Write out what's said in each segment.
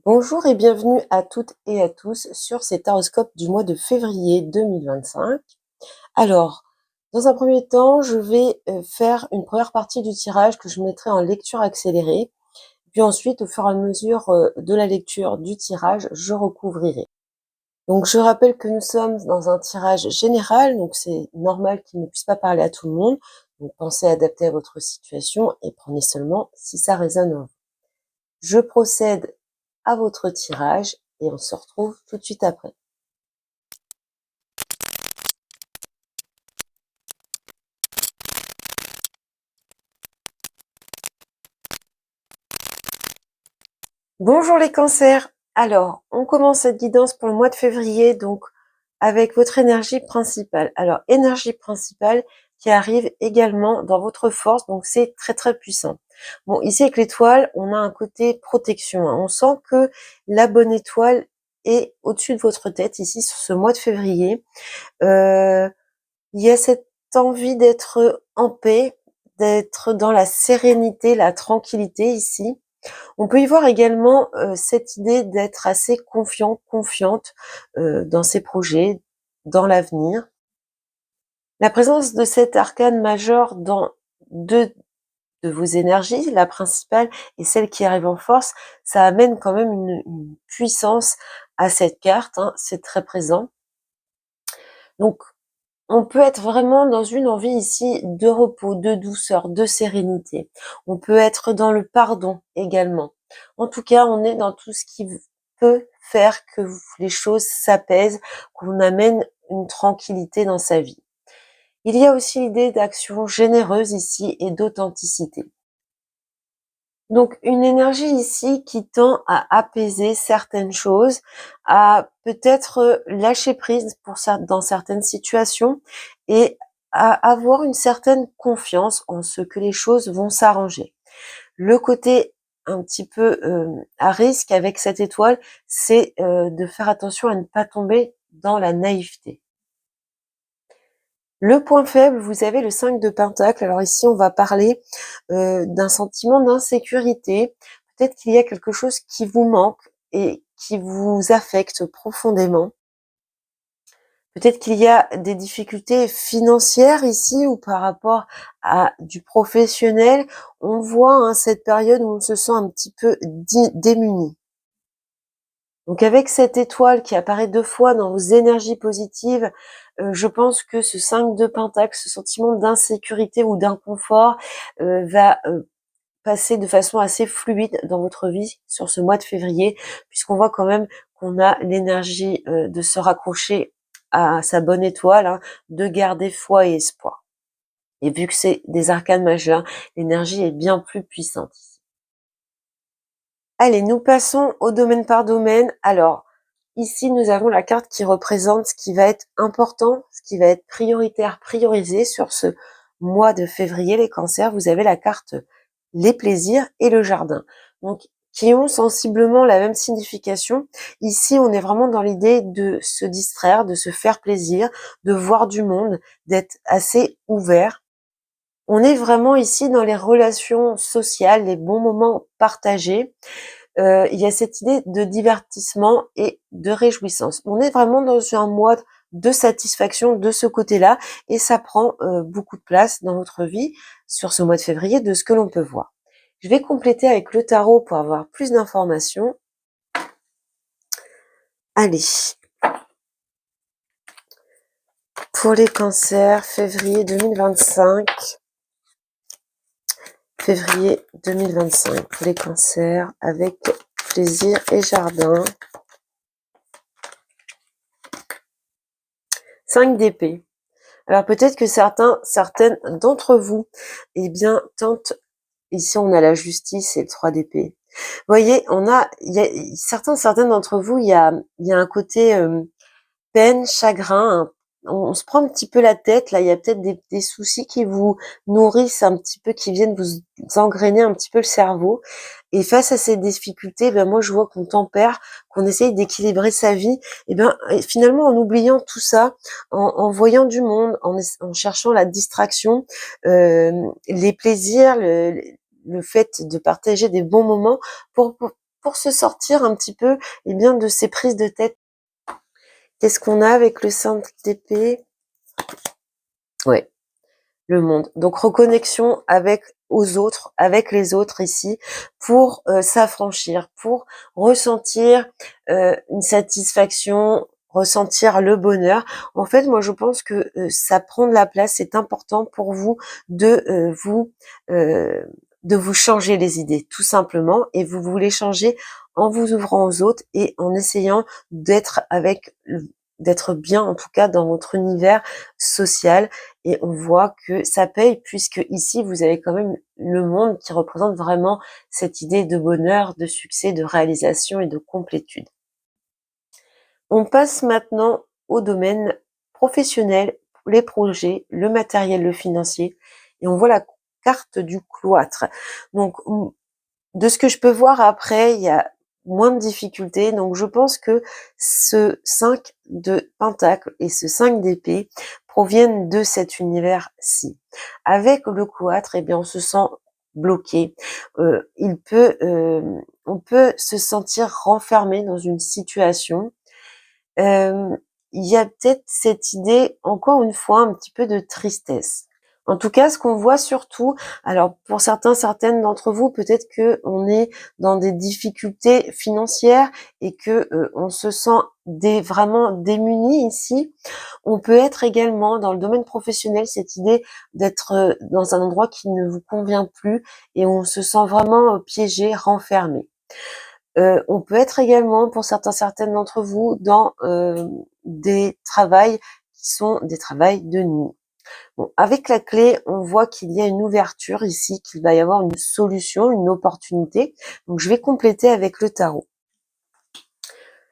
Bonjour et bienvenue à toutes et à tous sur cet horoscope du mois de février 2025. Alors, dans un premier temps, je vais faire une première partie du tirage que je mettrai en lecture accélérée. Puis ensuite, au fur et à mesure de la lecture du tirage, je recouvrirai. Donc, je rappelle que nous sommes dans un tirage général, donc c'est normal qu'il ne puisse pas parler à tout le monde. Donc, pensez à adapter à votre situation et prenez seulement si ça résonne en vous. Je procède à votre tirage et on se retrouve tout de suite après. Bonjour les cancers. Alors, on commence cette guidance pour le mois de février, donc avec votre énergie principale. Alors, énergie principale qui arrive également dans votre force, donc c'est très très puissant. Bon, ici avec l'étoile, on a un côté protection. On sent que la bonne étoile est au-dessus de votre tête ici sur ce mois de février. Il y a cette envie d'être en paix, d'être dans la sérénité, la tranquillité ici. On peut y voir également cette idée d'être assez confiant, confiante dans ses projets, dans l'avenir. La présence de cet arcane majeur dans deux de vos énergies, la principale et celle qui arrive en force, ça amène quand même une puissance à cette carte, hein, c'est très présent. Donc, on peut être vraiment dans une envie ici de repos, de douceur, de sérénité. On peut être dans le pardon également. En tout cas, on est dans tout ce qui peut faire que les choses s'apaisent, qu'on amène une tranquillité dans sa vie. Il y a aussi l'idée d'action généreuse ici et d'authenticité. Donc une énergie ici qui tend à apaiser certaines choses, à peut-être lâcher prise dans certaines situations et à avoir une certaine confiance en ce que les choses vont s'arranger. Le côté un petit peu à risque avec cette étoile, c'est de faire attention à ne pas tomber dans la naïveté. Le point faible, vous avez le 5 de Pentacle. Alors ici, on va parler d'un sentiment d'insécurité. Peut-être qu'il y a quelque chose qui vous manque et qui vous affecte profondément. Peut-être qu'il y a des difficultés financières ici ou par rapport à du professionnel. On voit hein, cette période où on se sent un petit peu démuni. Donc avec cette étoile qui apparaît 2 fois dans vos énergies positives, je pense que ce 5 de Pentacle, ce sentiment d'insécurité ou d'inconfort va passer de façon assez fluide dans votre vie sur ce mois de février, puisqu'on voit quand même qu'on a l'énergie de se raccrocher à sa bonne étoile, hein, de garder foi et espoir. Et vu que c'est des arcanes majeures, l'énergie est bien plus puissante. Allez, nous passons au domaine par domaine. Alors, ici, nous avons la carte qui représente ce qui va être important, ce qui va être prioritaire, priorisé sur ce mois de février, les cancers. Vous avez la carte les plaisirs et le jardin. Donc, qui ont sensiblement la même signification. Ici, on est vraiment dans l'idée de se distraire, de se faire plaisir, de voir du monde, d'être assez ouvert. On est vraiment ici dans les relations sociales, les bons moments partagés. Il y a cette idée de divertissement et de réjouissance. On est vraiment dans un mois de satisfaction de ce côté-là et ça prend beaucoup de place dans votre vie sur ce mois de février de ce que l'on peut voir. Je vais compléter avec le tarot pour avoir plus d'informations. Allez, pour les cancers, février 2025. Février 2025 pour les cancers avec plaisir et jardin. 5 d'épée. Alors peut-être que certaines d'entre vous, eh bien, tentent, ici on a la justice et le 3 d'épée. Vous voyez, il y a certaines d'entre vous, il y a un côté peine, chagrin, on se prend un petit peu la tête, là, il y a peut-être des soucis qui vous nourrissent un petit peu, qui viennent vous engrainer un petit peu le cerveau. Et face à ces difficultés, ben moi je vois qu'on tempère, qu'on essaye d'équilibrer sa vie, et finalement en oubliant tout ça, en voyant du monde, en cherchant la distraction, les plaisirs, le fait de partager des bons moments pour pour se sortir un petit peu, eh bien, de ces prises de tête. Qu'est-ce qu'on a avec le 5 d'épée? Ouais, le monde. Donc reconnexion avec aux autres, avec les autres ici, pour s'affranchir, pour ressentir une satisfaction, ressentir le bonheur. En fait, moi je pense que ça prend de la place, c'est important pour vous de euh, de vous changer les idées, tout simplement, et vous voulez changer en vous ouvrant aux autres et en essayant d'être d'être bien en tout cas dans votre univers social. Et on voit que ça paye puisque ici vous avez quand même le monde qui représente vraiment cette idée de bonheur, de succès, de réalisation et de complétude. On passe maintenant au domaine professionnel, les projets, le matériel, le financier, et on voit la carte du cloître. Donc de ce que je peux voir après, il y a moins de difficultés. Donc je pense que ce 5 de pentacle et ce 5 d'épée proviennent de cet univers-ci. Avec le cloître, eh bien on se sent bloqué. On peut se sentir renfermé dans une situation. Il y a peut-être cette idée, encore une fois, un petit peu de tristesse. En tout cas, ce qu'on voit surtout, alors pour certaines d'entre vous, peut-être que on est dans des difficultés financières et que on se sent vraiment démuni ici. On peut être également dans le domaine professionnel cette idée d'être dans un endroit qui ne vous convient plus et on se sent vraiment piégé, renfermé. On peut être également, pour certaines d'entre vous, dans des travails qui sont des travails de nuit. Bon, avec la clé, on voit qu'il y a une ouverture ici, qu'il va y avoir une solution, une opportunité. Donc, je vais compléter avec le tarot.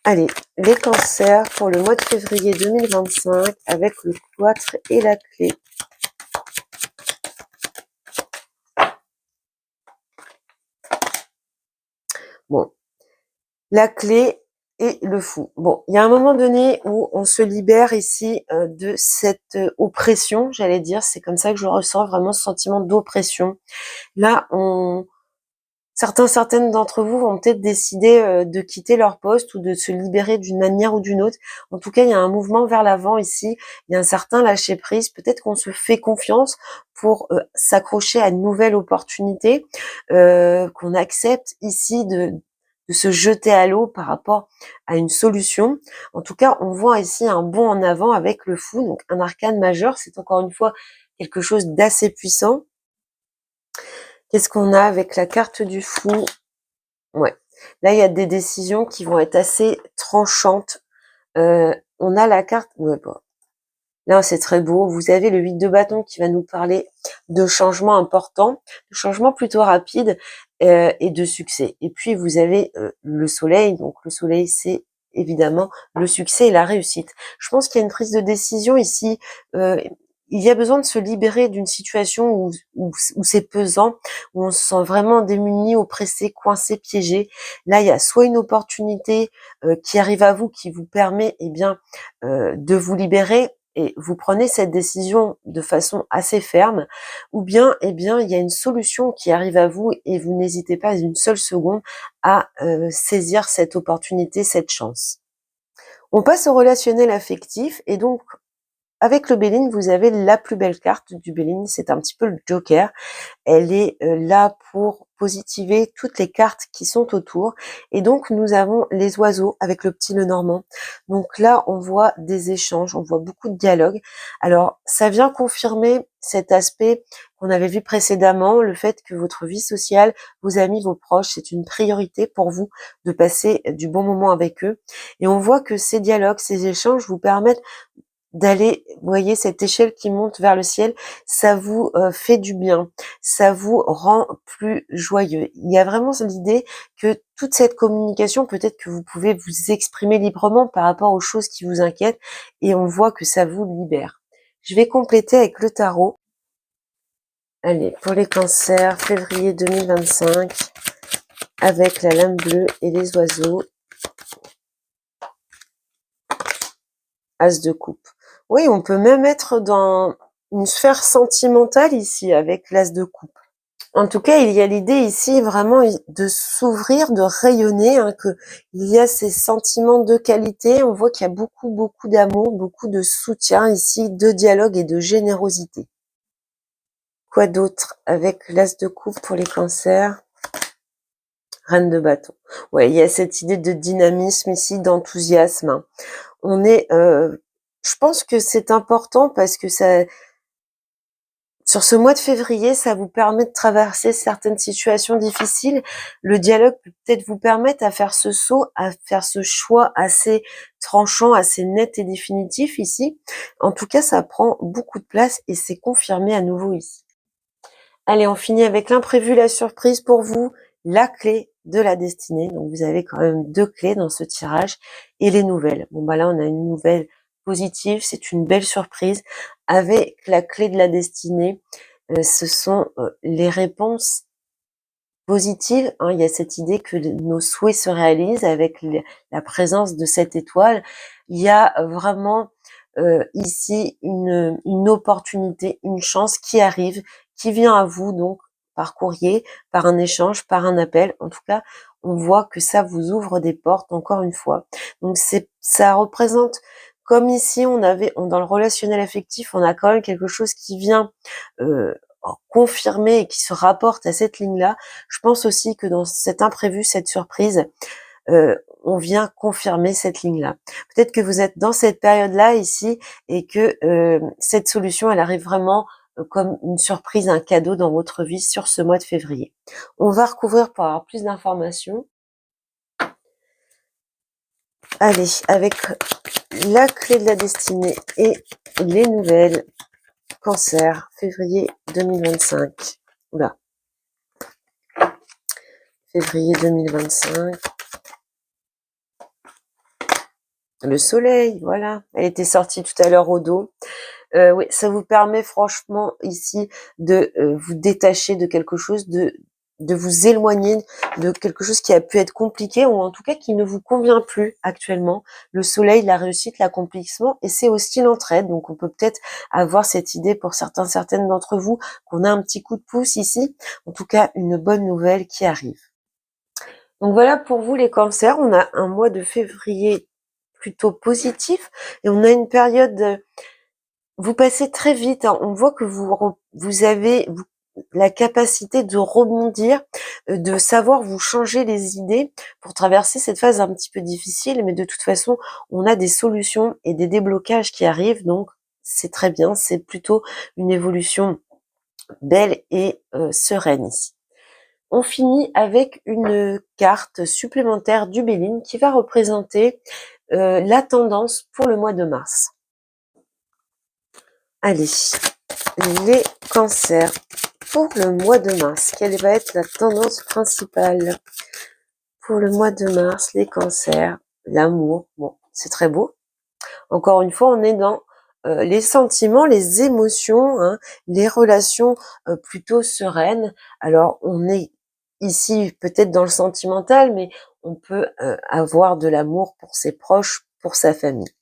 Allez, les cancers pour le mois de février 2025 avec le cloître et la clé. Bon, la clé et le fou. Bon, il y a un moment donné où on se libère ici de cette oppression, j'allais dire, c'est comme ça que je ressens vraiment ce sentiment d'oppression. Là, certaines d'entre vous vont peut-être décider de quitter leur poste ou de se libérer d'une manière ou d'une autre. En tout cas, il y a un mouvement vers l'avant ici, il y a un certain lâcher-prise, peut-être qu'on se fait confiance pour s'accrocher à une nouvelle opportunité, qu'on accepte ici de se jeter à l'eau par rapport à une solution. En tout cas, on voit ici un bond en avant avec le fou, donc un arcane majeur, c'est encore une fois quelque chose d'assez puissant. Qu'est-ce qu'on a avec la carte du fou? Ouais. Là, il y a des décisions qui vont être assez tranchantes. On a la carte... Ouais, bon. Là, c'est très beau. Vous avez le 8 de bâton qui va nous parler de changements importants, de changements plutôt rapides et de succès. Et puis, vous avez le soleil. Donc, le soleil, c'est évidemment le succès et la réussite. Je pense qu'il y a une prise de décision ici. Il y a besoin de se libérer d'une situation où c'est pesant, où on se sent vraiment démuni, oppressé, coincé, piégé. Là, il y a soit une opportunité qui arrive à vous, qui vous permet eh bien, de vous libérer, et vous prenez cette décision de façon assez ferme, ou bien, eh bien, il y a une solution qui arrive à vous et vous n'hésitez pas une seule seconde à saisir cette opportunité, cette chance. On passe au relationnel affectif et donc avec le Béline, vous avez la plus belle carte du Béline, c'est un petit peu le Joker. Elle est là pour positiver toutes les cartes qui sont autour. Et donc, nous avons les oiseaux avec le petit Lenormand. Donc là, on voit des échanges, on voit beaucoup de dialogues. Alors, ça vient confirmer cet aspect qu'on avait vu précédemment, le fait que votre vie sociale, vos amis, vos proches, c'est une priorité pour vous de passer du bon moment avec eux. Et on voit que ces dialogues, ces échanges vous permettent d'aller, vous voyez cette échelle qui monte vers le ciel, ça vous fait du bien, ça vous rend plus joyeux. Il y a vraiment l'idée que toute cette communication, peut-être que vous pouvez vous exprimer librement par rapport aux choses qui vous inquiètent et on voit que ça vous libère. Je vais compléter avec le tarot. Allez, pour les cancers, février 2025, avec la lame bleue et les oiseaux. As de coupe. Oui, on peut même être dans une sphère sentimentale ici avec l'as de coupe. En tout cas, il y a l'idée ici vraiment de s'ouvrir, de rayonner, hein, que il y a ces sentiments de qualité. On voit qu'il y a beaucoup d'amour, beaucoup de soutien ici, de dialogue et de générosité. Quoi d'autre avec l'As de coupe pour les cancers? Reine de bâton. Ouais, il y a cette idée de dynamisme ici, d'enthousiasme, hein. On est, je pense que c'est important parce que ça, sur ce mois de février, ça vous permet de traverser certaines situations difficiles. Le dialogue peut peut-être vous permettre à faire ce saut, à faire ce choix assez tranchant, assez net et définitif ici. En tout cas, ça prend beaucoup de place et c'est confirmé à nouveau ici. Allez, on finit avec l'imprévu, la surprise pour vous, la clé de la destinée. Donc, vous avez quand même 2 clés dans ce tirage et les nouvelles. Bon, bah là, on a une nouvelle positive, c'est une belle surprise. Avec la clé de la destinée, ce sont les réponses positives, hein. Il y a cette idée que nos souhaits se réalisent avec la présence de cette étoile. Il y a vraiment ici une opportunité, une chance qui arrive, qui vient à vous donc par courrier, par un échange, par un appel. En tout cas, on voit que ça vous ouvre des portes encore une fois. Donc ça représente, comme ici dans le relationnel affectif, on a quand même quelque chose qui vient confirmer et qui se rapporte à cette ligne-là. Je pense aussi que dans cet imprévu, cette surprise, on vient confirmer cette ligne-là. Peut-être que vous êtes dans cette période-là ici et que cette solution, elle arrive vraiment comme une surprise, un cadeau dans votre vie sur ce mois de février. On va recouvrir pour avoir plus d'informations. Allez, avec la clé de la destinée et les nouvelles. Cancer, février 2025. Oula. Février 2025. Le soleil, voilà. Elle était sortie tout à l'heure au dos. Oui, ça vous permet franchement ici de vous détacher de quelque chose, de vous éloigner de quelque chose qui a pu être compliqué ou en tout cas qui ne vous convient plus actuellement. Le soleil, la réussite, l'accomplissement et c'est aussi l'entraide. Donc on peut peut-être avoir cette idée pour certaines d'entre vous qu'on a un petit coup de pouce ici. En tout cas, une bonne nouvelle qui arrive. Donc voilà pour vous les cancers, on a un mois de février plutôt positif et on a une période, vous passez très vite, hein. On voit que vous avez la capacité de rebondir, de savoir vous changer les idées pour traverser cette phase un petit peu difficile, mais de toute façon, on a des solutions et des déblocages qui arrivent, donc c'est très bien, c'est plutôt une évolution belle et sereine ici. On finit avec une carte supplémentaire du Béline qui va représenter la tendance pour le mois de mars. Allez, les cancers pour le mois de mars. Quelle va être la tendance principale pour le mois de mars? Les cancers, l'amour, bon, c'est très beau. Encore une fois, on est dans les sentiments, les émotions, hein, les relations plutôt sereines. Alors, on est ici peut-être dans le sentimental, mais on peut avoir de l'amour pour ses proches, pour sa famille.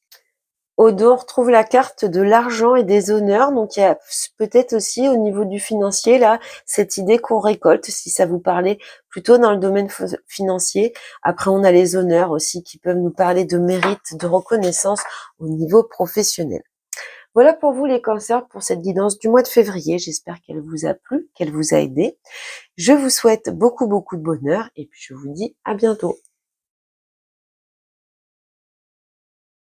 Au dos, on retrouve la carte de l'argent et des honneurs. Donc, il y a peut-être aussi au niveau du financier, là, cette idée qu'on récolte, si ça vous parlait plutôt dans le domaine financier. Après, on a les honneurs aussi qui peuvent nous parler de mérite, de reconnaissance au niveau professionnel. Voilà pour vous les cancers pour cette guidance du mois de février. J'espère qu'elle vous a plu, qu'elle vous a aidé. Je vous souhaite beaucoup de bonheur et puis je vous dis à bientôt.